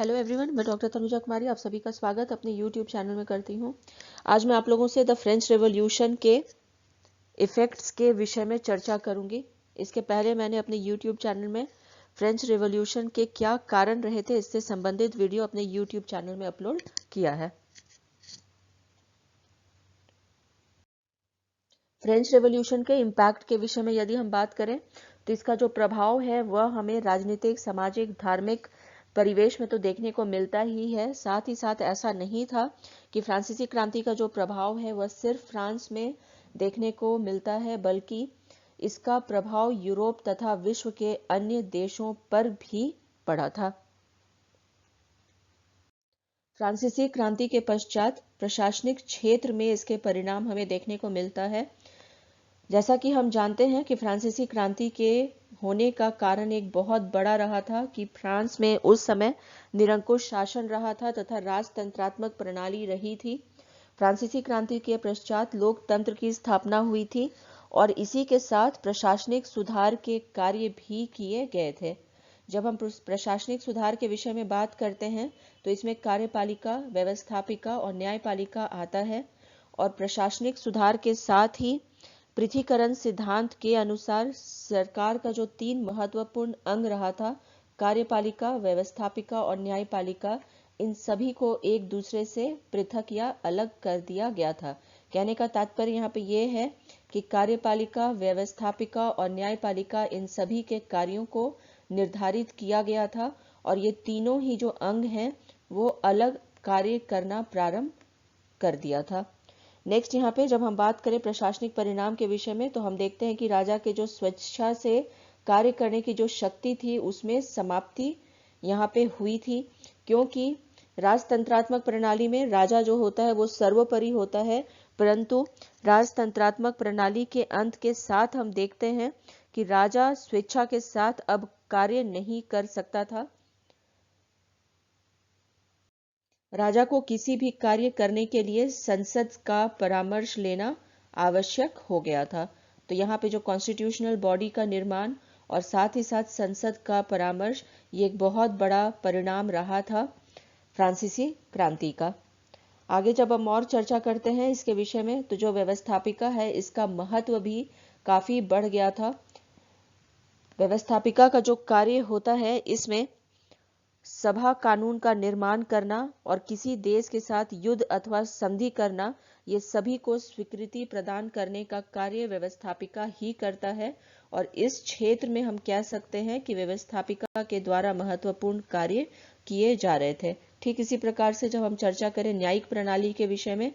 Hello everyone, मैं doctor Tanuja कुमारी आप सभी का स्वागत अपने यूट्यूब चैनल में करती हूँ। आज मैं आप लोगों से द फ्रेंच रेवोल्यूशन के इफ़ेक्ट्स के विषय में चर्चा करूंगी। इसके पहले मैंने अपने यूट्यूब चैनल में फ्रेंच रेवोल्यूशन के क्या कारण रहे थे इससे संबंधित वीडियो अपने यूट्यूब चैनल में अपलोड किया है। फ्रेंच रेवोल्यूशन के इम्पैक्ट के विषय में यदि हम बात करें तो इसका जो प्रभाव है वह हमें राजनीतिक, सामाजिक, धार्मिक परिवेश में तो देखने को मिलता ही है। साथ ही साथ ऐसा नहीं था कि फ्रांसीसी क्रांति का जो प्रभाव है वह सिर्फ फ्रांस में देखने को मिलता है, बल्कि इसका प्रभाव यूरोप तथा विश्व के अन्य देशों पर भी पड़ा था। फ्रांसीसी क्रांति के पश्चात प्रशासनिक क्षेत्र में इसके परिणाम हमें देखने को मिलता है। जैसा कि हम जानते हैं कि फ्रांसीसी क्रांति के होने का कारण एक बहुत बड़ा रहा था कि फ्रांस में उस समय निरंकुश शासन रहा था तथा राजतंत्रात्मक प्रणाली रही थी। फ्रांसीसी क्रांति के पश्चात लोकतंत्र की स्थापना हुई थी और इसी के साथ प्रशासनिक सुधार के कार्य भी किए गए थे। जब हम प्रशासनिक सुधार के विषय में बात करते हैं तो इसमें कार्यपालिका, व्यवस्थापिका और न्यायपालिका आता है। और प्रशासनिक सुधार के साथ ही पृथकीकरण सिद्धांत के अनुसार सरकार का जो 3 महत्वपूर्ण अंग रहा था, कार्यपालिका, व्यवस्थापिका और न्यायपालिका, इन सभी को एक दूसरे से पृथक या अलग कर दिया गया था। कहने का तात्पर्य यहाँ पे ये है कि कार्यपालिका, व्यवस्थापिका और न्यायपालिका, इन सभी के कार्यों को निर्धारित किया गया था और ये तीनों ही जो अंग हैं वो अलग कार्य करना प्रारंभ कर दिया था। नेक्स्ट यहाँ पे जब हम बात करें प्रशासनिक परिणाम के विषय में तो हम देखते हैं कि राजा के जो स्वेच्छा से कार्य करने की जो शक्ति थी उसमें समाप्ति यहाँ पे हुई थी, क्योंकि राजतंत्रात्मक प्रणाली में राजा जो होता है वो सर्वोपरि होता है, परंतु राजतंत्रात्मक प्रणाली के अंत के साथ हम देखते हैं कि राजा स्वेच्छा के साथ अब कार्य नहीं कर सकता था। राजा को किसी भी कार्य करने के लिए संसद का परामर्श लेना आवश्यक हो गया था। तो यहाँ पे जो कॉन्स्टिट्यूशनल बॉडी का निर्माण और साथ ही साथ संसद का परामर्श, ये एक बहुत बड़ा परिणाम रहा था फ्रांसीसी क्रांति का। आगे जब हम और चर्चा करते हैं इसके विषय में तो जो व्यवस्थापिका है इसका महत्व भी काफी बढ़ गया था। व्यवस्थापिका का जो कार्य होता है इसमें सभा कानून का निर्माण करना और किसी देश के साथ युद्ध अथवा संधि करना, ये सभी को स्वीकृति प्रदान करने का कार्य व्यवस्थापिका ही करता है। और इस क्षेत्र में हम कह सकते हैं कि व्यवस्थापिका के द्वारा महत्वपूर्ण कार्य किए जा रहे थे। ठीक इसी प्रकार से जब हम चर्चा करें न्यायिक प्रणाली के विषय में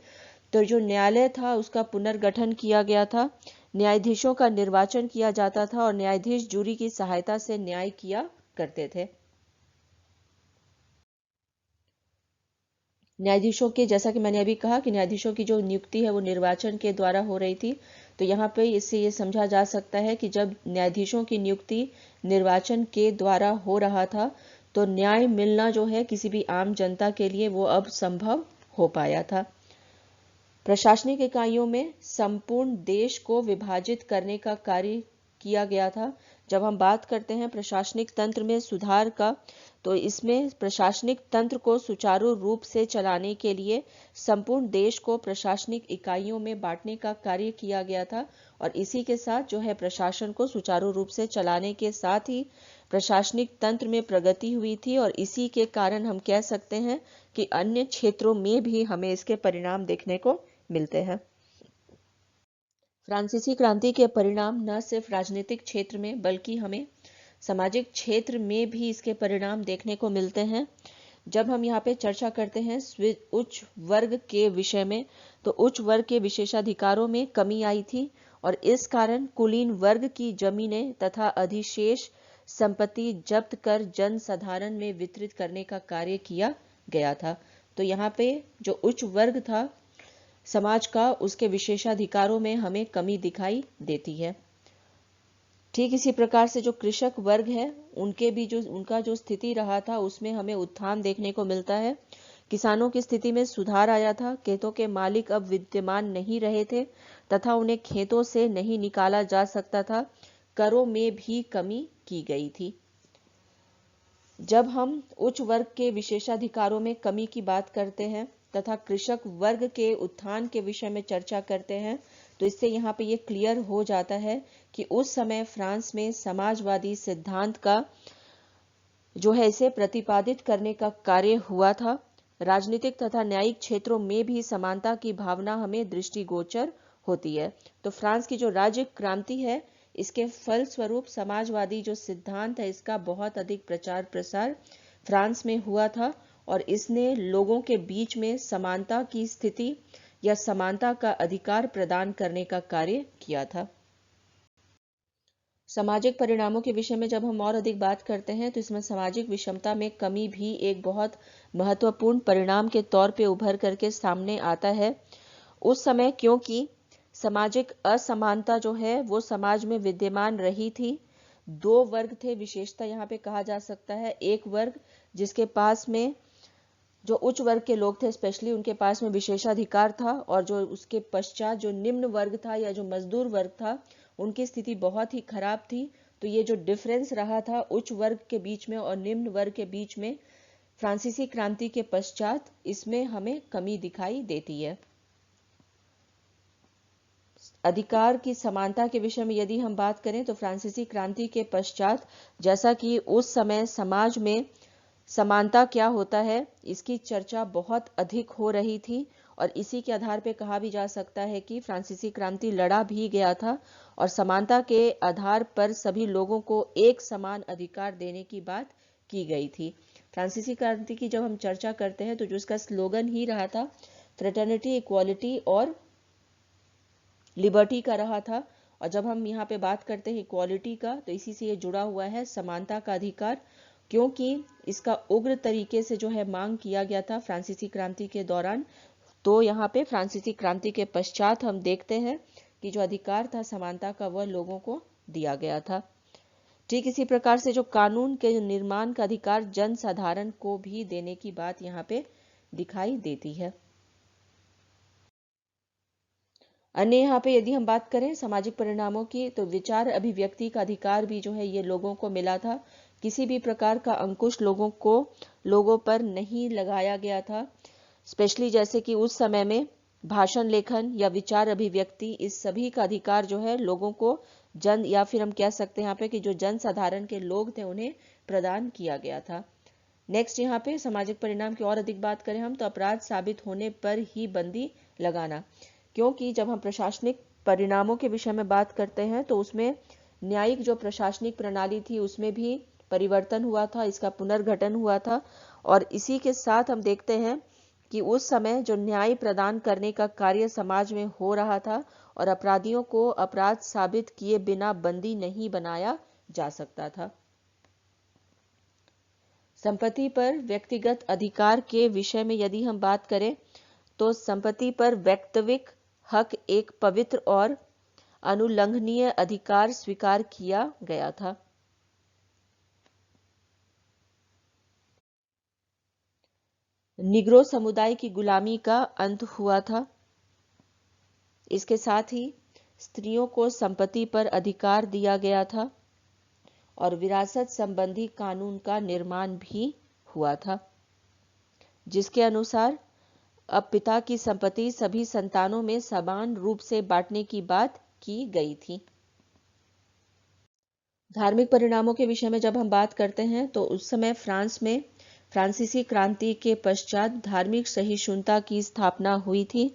तो जो न्यायालय था उसका पुनर्गठन किया गया था, न्यायाधीशों का निर्वाचन किया जाता था और न्यायाधीश जूरी की सहायता से न्याय किया करते थे। न्यायाधीशों के, जैसा कि मैंने अभी कहा कि न्यायाधीशों की जो नियुक्ति है वो निर्वाचन के द्वारा हो रही थी, तो यहाँ पे इससे ये समझा जा सकता है कि जब न्यायाधीशों की नियुक्ति निर्वाचन के द्वारा हो रहा था तो न्याय मिलना जो है किसी भी आम जनता के लिए वो अब संभव हो पाया था। प्रशासनिक इकाइयों में संपूर्ण देश को विभाजित करने का कार्य किया गया था। जब हम बात करते हैं प्रशासनिक तंत्र में सुधार का तो इसमें प्रशासनिक तंत्र को सुचारू रूप से चलाने के लिए संपूर्ण देश को प्रशासनिक इकाइयों में बांटने का कार्य किया गया था और इसी के साथ जो है प्रशासन को सुचारू रूप से चलाने के साथ ही प्रशासनिक तंत्र में प्रगति हुई थी और इसी के कारण हम कह सकते हैं कि अन्य क्षेत्रों में भी हमें इसके परिणाम देखने को मिलते हैं। फ्रांसीसी क्रांति के परिणाम न सिर्फ राजनीतिक क्षेत्र में बल्कि हमें सामाजिक क्षेत्र में भी इसके परिणाम देखने को मिलते हैं। जब हम यहाँ पे चर्चा करते हैं उच्च वर्ग के विषय में तो उच्च वर्ग के विशेषाधिकारों में कमी आई थी और इस कारण कुलीन वर्ग की जमीनें तथा अधिशेष संपत्ति जब्त कर जनसाधारण में वितरित करने का कार्य किया गया था। तो यहाँ पे जो उच्च वर्ग था समाज का, उसके विशेषाधिकारों में हमें कमी दिखाई देती है। ठीक इसी प्रकार से जो कृषक वर्ग है उनका जो स्थिति रहा था उसमें हमें उत्थान देखने को मिलता है। किसानों की स्थिति में सुधार आया था। खेतों के मालिक अब विद्यमान नहीं रहे थे तथा उन्हें खेतों से नहीं निकाला जा सकता था। करों में भी कमी की गई थी। जब हम उच्च वर्ग के विशेषाधिकारों में कमी की बात करते हैं तथा कृषक वर्ग के उत्थान के विषय में चर्चा करते हैं, तो इससे यहाँ पे ये क्लियर हो जाता है कि उस समय फ्रांस में समाजवादी सिद्धांत का जो है इसे प्रतिपादित करने का कार्य हुआ था। राजनीतिक तथा न्यायिक क्षेत्रों में भी समानता की भावना हमें दृष्टिगोचर होती है। तो फ्रांस की जो राज्य क्रांति है, इसके फलस्वरूप समाजवादी जो सिद्धांत है इसका बहुत अधिक प्रचार प्रसार फ्रांस में हुआ था और इसने लोगों के बीच में समानता की स्थिति या समानता का अधिकार प्रदान करने का कार्य किया था। सामाजिक परिणामों के विषय में जब हम और अधिक बात करते हैं तो इसमें सामाजिक विषमता में कमी भी एक बहुत महत्वपूर्ण परिणाम के तौर पे उभर करके सामने आता है। उस समय क्योंकि सामाजिक असमानता जो है वो समाज में विद्यमान रही थी। दो वर्ग थे विशेषता यहाँ पे कहा जा सकता है। एक वर्ग जिसके पास में जो उच्च वर्ग के लोग थे स्पेशली उनके पास में विशेषाधिकार था, और जो उसके पश्चात जो निम्न वर्ग था या जो मजदूर वर्ग था उनकी स्थिति बहुत ही खराब थी। तो ये जो डिफरेंस रहा था उच्च वर्ग के बीच में और निम्न वर्ग के बीच में, फ्रांसीसी क्रांति के पश्चात इसमें हमें कमी दिखाई देती है। अधिकार की समानता के विषय में यदि हम बात करें तो फ्रांसीसी क्रांति के पश्चात जैसा कि उस समय समाज में समानता क्या होता है इसकी चर्चा बहुत अधिक हो रही थी, और इसी के आधार पर कहा भी जा सकता है कि फ्रांसीसी क्रांति लड़ा भी गया था और समानता के आधार पर सभी लोगों को एक समान अधिकार देने की बात की गई थी। फ्रांसीसी क्रांति की जब हम चर्चा करते हैं तो जो इसका स्लोगन ही रहा था फ्रेटर्निटी, इक्वालिटी और लिबर्टी का रहा था। और जब हम यहाँ पे बात करते हैं इक्वालिटी का तो इसी से ये जुड़ा हुआ है समानता का अधिकार, क्योंकि इसका उग्र तरीके से जो है मांग किया गया था फ्रांसीसी क्रांति के दौरान। तो यहाँ पे फ्रांसीसी क्रांति के पश्चात हम देखते हैं कि जो अधिकार था समानता का वह लोगों को दिया गया था। ठीक इसी प्रकार से जो कानून के निर्माण का अधिकार जन साधारण को भी देने की बात यहाँ पे दिखाई देती है। अन्य यहाँ पे यदि हम बात करें सामाजिक परिणामों की तो विचार अभिव्यक्ति का अधिकार भी जो है ये लोगों को मिला था। किसी भी प्रकार का अंकुश लोगों पर नहीं लगाया गया था। स्पेशली जैसे कि उस समय में भाषण लेखन या विचार अभिव्यक्ति, इस सभी का अधिकार जो है लोगों को जन या फिर हम कह सकते हैं यहाँ पे कि जो जन साधारण के लोग थे उन्हें प्रदान किया गया था। नेक्स्ट यहाँ पे सामाजिक परिणाम की और अधिक बात करें हम तो अपराध साबित होने पर ही बंदी लगाना, क्योंकि जब हम प्रशासनिक परिणामों के विषय में बात करते हैं तो उसमें न्यायिक जो प्रशासनिक प्रणाली थी उसमें भी परिवर्तन हुआ था, इसका पुनर्गठन हुआ था। और इसी के साथ हम देखते हैं कि उस समय जो न्याय प्रदान करने का कार्य समाज में हो रहा था और अपराधियों को अपराध साबित किए बिना बंदी नहीं बनाया जा सकता था। संपत्ति पर व्यक्तिगत अधिकार के विषय में यदि हम बात करें तो संपत्ति पर वास्तविक हक एक पवित्र और अनुल्लंघनीय अधिकार स्वीकार किया गया था। निग्रो समुदाय की गुलामी का अंत हुआ था। इसके साथ ही स्त्रियों को संपत्ति पर अधिकार दिया गया था और विरासत संबंधी कानून का निर्माण भी हुआ था, जिसके अनुसार अब पिता की संपत्ति सभी संतानों में समान रूप से बांटने की बात की गई थी। धार्मिक परिणामों के विषय में जब हम बात करते हैं तो उस समय फ्रांस में फ्रांसीसी क्रांति के पश्चात धार्मिक सहिष्णुता की स्थापना हुई थी।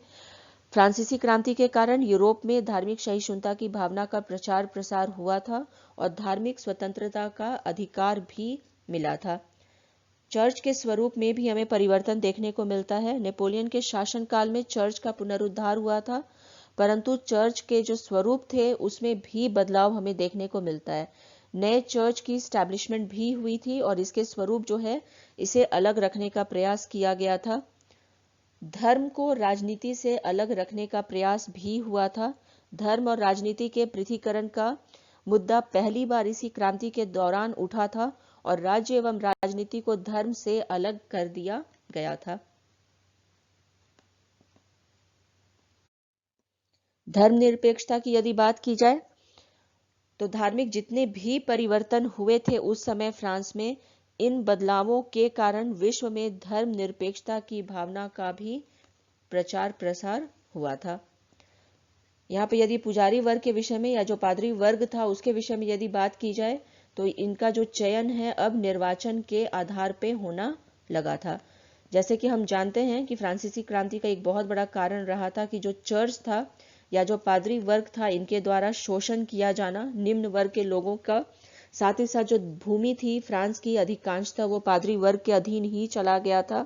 फ्रांसीसी क्रांति के कारण यूरोप में धार्मिक सहिष्णुता की भावना का प्रचार प्रसार हुआ था और धार्मिक स्वतंत्रता का अधिकार भी मिला था। चर्च के स्वरूप में भी हमें परिवर्तन देखने को मिलता है। नेपोलियन के शासनकाल में चर्च का पुनरुद्धार हुआ था, परंतु चर्च के जो स्वरूप थे उसमें भी बदलाव हमें देखने को मिलता है। नए चर्च की स्टैब्लिशमेंट भी हुई थी और इसके स्वरूप जो है इसे अलग रखने का प्रयास किया गया था। धर्म को राजनीति से अलग रखने का प्रयास भी हुआ था। धर्म और राजनीति के पृथक्करण का मुद्दा पहली बार इसी क्रांति के दौरान उठा था और राज्य एवं राजनीति को धर्म से अलग कर दिया गया था। धर्मनिरपेक्षता की यदि बात की जाए तो धार्मिक जितने भी परिवर्तन हुए थे उस समय फ्रांस में, इन बदलावों के कारण विश्व में धर्मनिरपेक्षता की भावना का भी प्रचार प्रसार हुआ था। यहाँ पे यदि पुजारी वर्ग के विषय में या जो पादरी वर्ग था उसके विषय में यदि बात की जाए तो इनका जो चयन है अब निर्वाचन के आधार पे होना लगा था। जैसे कि हम जानते हैं कि फ्रांसीसी क्रांति का एक बहुत बड़ा कारण रहा था कि जो चर्च था या जो पादरी वर्ग था इनके द्वारा शोषण किया जाना निम्न वर्ग के लोगों का, साथ ही साथ जो भूमि थी फ्रांस की अधिकांशतः वो पादरी वर्ग के अधीन ही चला गया था।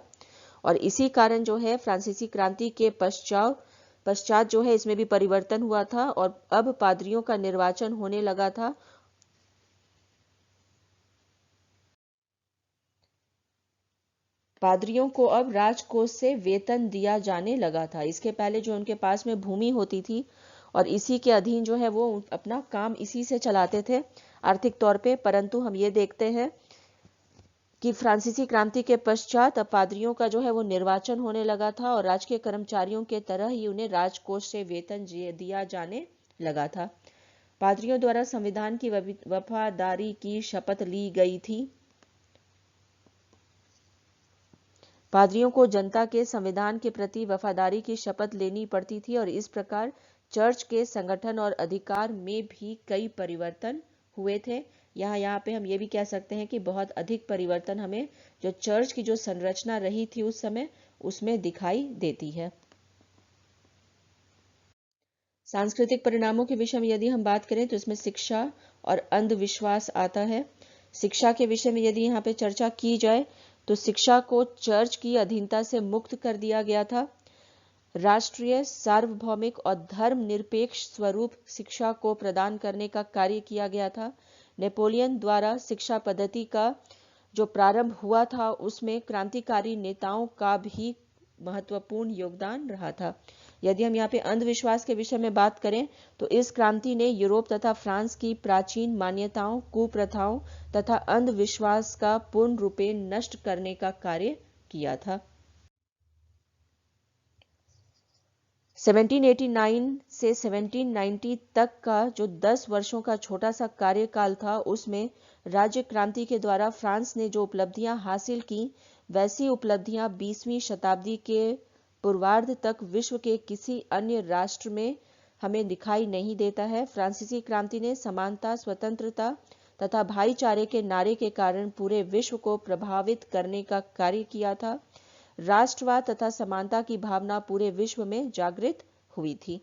और इसी कारण जो है फ्रांसीसी क्रांति के पश्चात जो है इसमें भी परिवर्तन हुआ था और अब पादरियों का निर्वाचन होने लगा था। पादरियों को अब राजकोष से वेतन दिया जाने लगा था। इसके पहले जो उनके पास में भूमि होती थी और इसी के अधीन जो है वो अपना काम इसी से चलाते थे आर्थिक तौर पे, परंतु हम ये देखते हैं कि फ्रांसीसी क्रांति के पश्चात अब पादरियों का जो है वो निर्वाचन होने लगा था और राजकीय कर्मचारियों के तरह ही उन्हें राजकोष से वेतन दिया जाने लगा था। पादरियों द्वारा संविधान की वफादारी की शपथ ली गई थी। पादरियों को जनता के संविधान के प्रति वफादारी की शपथ लेनी पड़ती थी और इस प्रकार चर्च के संगठन और अधिकार में भी कई परिवर्तन हुए थे। यहाँ पे हम ये भी कह सकते हैं कि बहुत अधिक परिवर्तन हमें जो चर्च की जो संरचना रही थी उस समय उसमें दिखाई देती है। सांस्कृतिक परिणामों के विषय में यदि हम बात करें तो इसमें शिक्षा और अंधविश्वास आता है। शिक्षा के विषय में यदि यहाँ पे चर्चा की जाए तो शिक्षा को चर्च की अधीनता से मुक्त कर दिया गया था। राष्ट्रीय, सार्वभौमिक और धर्मनिरपेक्ष स्वरूप शिक्षा को प्रदान करने का कार्य किया गया था। नेपोलियन द्वारा शिक्षा पद्धति का जो प्रारंभ हुआ था उसमें क्रांतिकारी नेताओं का भी महत्वपूर्ण योगदान रहा था। यदि हम यहाँ पे अंधविश्वास के विषय में बात करें तो इस क्रांति ने यूरोप तथा फ्रांस की प्राचीन मान्यताओं, कुप्रथाओं तथा अंधविश्वास का पूर्ण रूपे नष्ट करने का कार्य किया था। 1789 से 1790 तक का जो 10 वर्षों का छोटा सा कार्यकाल था उसमें राज्य क्रांति के द्वारा फ्रांस ने जो उपलब्धियां हासिल की वैसी उपलब्धियां 20वीं शताब्दी के पूर्वार्ध तक विश्व के किसी अन्य राष्ट्र में हमें दिखाई नहीं देता है। फ्रांसीसी क्रांति ने समानता, स्वतंत्रता तथा भाईचारे के नारे के कारण पूरे विश्व को प्रभावित करने का कार्य किया था। राष्ट्रवाद तथा समानता की भावना पूरे विश्व में जागृत हुई थी।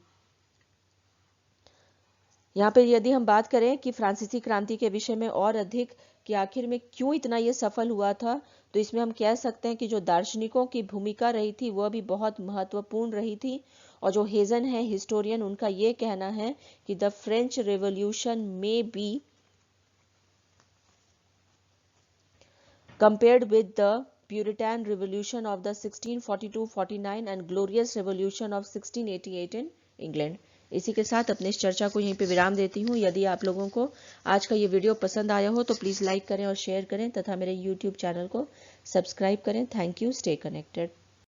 यहाँ पे यदि हम बात करें कि फ्रांसीसी क्रांति के विषय में और अधिक कि आखिर में क्यों इतना ये सफल हुआ था, तो इसमें हम कह सकते हैं कि जो दार्शनिकों की भूमिका रही थी वह भी बहुत महत्वपूर्ण रही थी। और जो हेजन है हिस्टोरियन, उनका ये कहना है कि द फ्रेंच रेवोल्यूशन में B compared with the Puritan Revolution of the 1642-49 and Glorious Revolution of 1688 in England। इसी के साथ अपने इस चर्चा को यहीं पे विराम देती हूँ। यदि आप लोगों को आज का ये वीडियो पसंद आया हो तो प्लीज़ लाइक करें और शेयर करें तथा मेरे YouTube चैनल को सब्सक्राइब करें। Thank you. Stay connected.